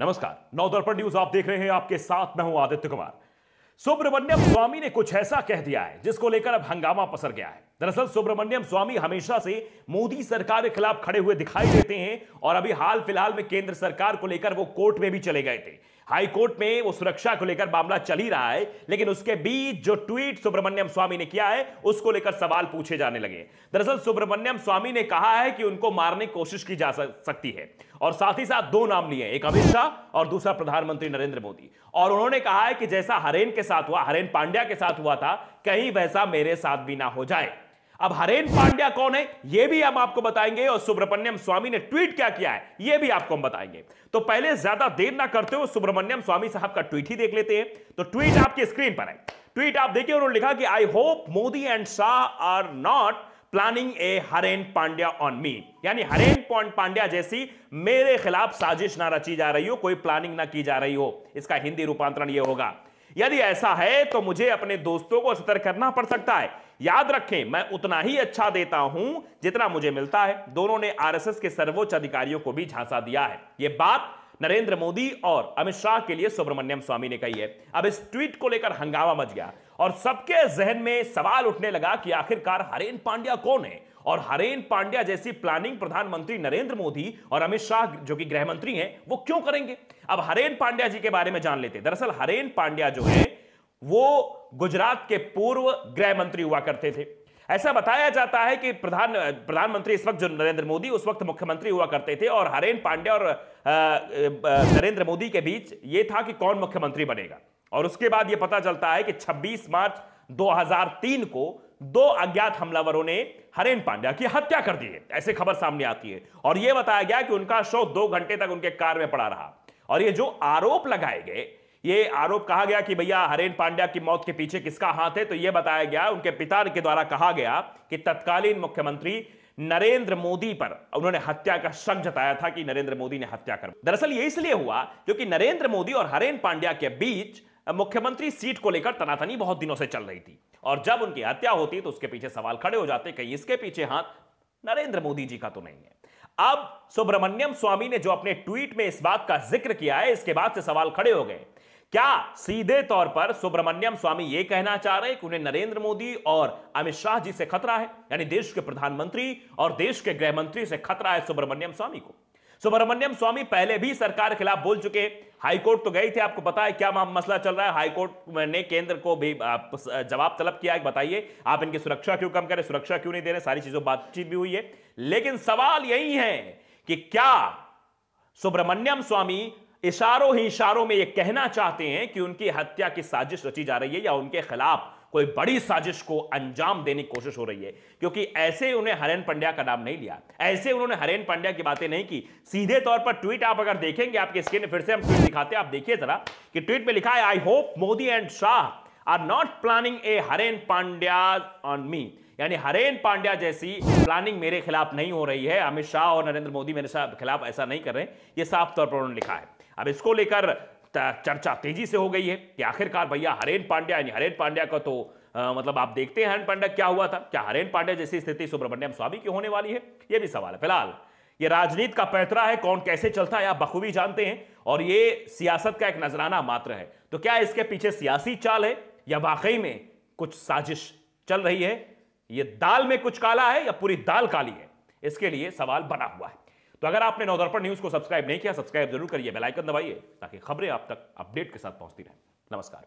नमस्कार, नवदर्पण न्यूज आप देख रहे हैं। आपके साथ मैं हूं आदित्य कुमार। सुब्रमण्यम स्वामी ने कुछ ऐसा कह दिया है जिसको लेकर अब हंगामा पसर गया है। दरअसल सुब्रमण्यम स्वामी हमेशा से मोदी सरकार के खिलाफ खड़े हुए दिखाई देते हैं और अभी हाल फिलहाल में केंद्र सरकार को लेकर वो कोर्ट में भी चले गए थे। हाई कोर्ट में वो सुरक्षा को लेकर मामला चल ही रहा है, लेकिन उसके बीच जो ट्वीट सुब्रमण्यम स्वामी ने किया है उसको लेकर सवाल पूछे जाने लगे। दरअसल सुब्रमण्यम स्वामी ने कहा है कि उनको मारने की कोशिश की जा सकती है और साथ ही साथ दो नाम लिए, एक अमित शाह और दूसरा प्रधानमंत्री नरेंद्र मोदी। और उन्होंने कहा है कि जैसा हरेन के साथ हुआ, हरेन पांड्या के साथ हुआ था, कहीं वैसा मेरे साथ भी ना हो जाए। अब हरेन पांड्या कौन है यह भी हम आपको बताएंगे और सुब्रमण्यम स्वामी ने ट्वीट क्या किया है यह भी आपको हम बताएंगे। तो पहले ज्यादा देर ना करते हुए सुब्रमण्यम स्वामी साहब का ट्वीट ही देख लेते हैं। तो ट्वीट आपकी स्क्रीन पर है, ट्वीट आप देखिए। उन्होंने लिखा कि I hope Modi and Shah are not planning a Haren Pandya on me, यानी हरेन पांड्या जैसी मेरे खिलाफ साजिश ना रची जा रही हो, कोई प्लानिंग ना की जा रही हो। इसका हिंदी रूपांतरण यह होगा, यदि ऐसा है तो मुझे अपने दोस्तों को सतर्क करना पड़ सकता है। याद रखें, मैं उतना ही अच्छा देता हूं जितना मुझे मिलता है। दोनों ने आरएसएस के सर्वोच्च अधिकारियों को भी झांसा दिया है। यह बात नरेंद्र मोदी और अमित शाह के लिए सुब्रमण्यम स्वामी ने कही है। अब इस ट्वीट को लेकर हंगामा मच गया और सबके जहन में सवाल उठने लगा कि आखिरकार हरेन पांड्या कौन है और हरेन पांड्या जैसी प्लानिंग प्रधानमंत्री नरेंद्र मोदी और अमित शाह जो कि गृह मंत्री हैं वो क्यों करेंगे। अब हरेन पांड्या जी के बारे में जान लेते हैं। दरअसल हरेन पांड्या जो है वो गुजरात के पूर्व गृह मंत्री हुआ करते थे। ऐसा बताया जाता है कि प्रधानमंत्री इस वक्त जो नरेंद्र मोदी उस वक्त मुख्यमंत्री हुआ करते थे और हरेन पांड्या और नरेंद्र मोदी के बीच यह था कि कौन मुख्यमंत्री बनेगा। और उसके बाद यह पता चलता है कि 26 मार्च 2003 को दो अज्ञात हमलावरों ने हरेन पांड्या की हत्या कर दी है, ऐसे खबर सामने आती है। और यह बताया गया कि उनका शव 2 घंटे तक उनके कार में पड़ा रहा। और ये जो आरोप लगाए गए, ये आरोप कहा गया कि भैया हरेन पांड्या की मौत के पीछे किसका हाथ है, तो यह बताया गया, उनके पिता के द्वारा कहा गया कि तत्कालीन मुख्यमंत्री नरेंद्र मोदी पर उन्होंने हत्या का शक जताया था कि नरेंद्र मोदी ने हत्या कर। दरअसल यह इसलिए हुआ क्योंकि नरेंद्र मोदी और हरेन पांड्या के बीच मुख्यमंत्री सीट को लेकर तनातनी बहुत दिनों से चल रही थी और जब उनकी हत्या होती तो उसके पीछे सवाल खड़े हो जाते, कहीं इसके पीछे हाथ नरेंद्र मोदी जी का तो नहीं है। अब सुब्रमण्यम स्वामी ने जो अपने ट्वीट में इस बात का जिक्र किया है, इसके बाद से सवाल खड़े हो गए। क्या सीधे तौर पर सुब्रमण्यम स्वामी यह कहना चाह रहे हैं कि उन्हें नरेंद्र मोदी और अमित शाह जी से खतरा है, यानी देश के प्रधानमंत्री और देश के गृह मंत्री से खतरा है सुब्रमण्यम स्वामी को। सुब्रमण्यम स्वामी पहले भी सरकार के खिलाफ बोल चुके, हाईकोर्ट तो गए थे, आपको पता है क्या मसला चल रहा है। हाईकोर्ट ने केंद्र को भी जवाब तलब किया है, बताइए आप इनकी सुरक्षा क्यों कम करें, सुरक्षा क्यों नहीं दे रहे, सारी चीजों बातचीत भी हुई है। लेकिन सवाल यही है कि क्या सुब्रमण्यम स्वामी इशारों ही इशारों में यह कहना चाहते हैं कि उनकी हत्या की साजिश रची जा रही है या उनके खिलाफ कोई बड़ी साजिश को अंजाम देने की कोशिश हो रही है। क्योंकि ऐसे उन्हें हरेन पांड्या का नाम नहीं लिया, ऐसे उन्होंने हरेन पांड्या की बातें नहीं की। सीधे तौर पर ट्वीट आप अगर देखेंगे, आपके स्क्रीन में फिर से हम ट्वीट दिखाते हैं, आप देखिए जरा कि ट्वीट में लिखा है, I hope Modi and Shah are not planning a Haren Pandya on me, यानी हरेन पांड्या जैसी प्लानिंग मेरे खिलाफ नहीं हो रही है, अमित शाह और नरेंद्र मोदी मेरे खिलाफ ऐसा नहीं कर रहे। यह साफ तौर पर उन्होंने लिखा है। अब इसको लेकर चर्चा तेजी से हो गई है कि आखिरकार भैया हरेन पांड्या, यानी हरेन पांड्या का तो मतलब आप देखते हैं हरेन पांड्या क्या हुआ था, क्या हरेन पांड्या जैसी स्थिति सुब्रमण्यम स्वामी की होने वाली है, यह भी सवाल है। फिलहाल ये राजनीति का पैतरा है, कौन कैसे चलता है आप बखूबी जानते हैं और ये सियासत का एक नजराना मात्र है। तो क्या इसके पीछे सियासी चाल है या वाकई में कुछ साजिश चल रही है, ये दाल में कुछ काला है या पूरी दाल काली है, इसके लिए सवाल बना हुआ है। तो अगर आपने नवदर्पण न्यूज को सब्सक्राइब नहीं किया, सब्सक्राइब जरूर करिए, बेल आइकन दबाइए ताकि खबरें आप तक अपडेट के साथ पहुंचती रहें। नमस्कार।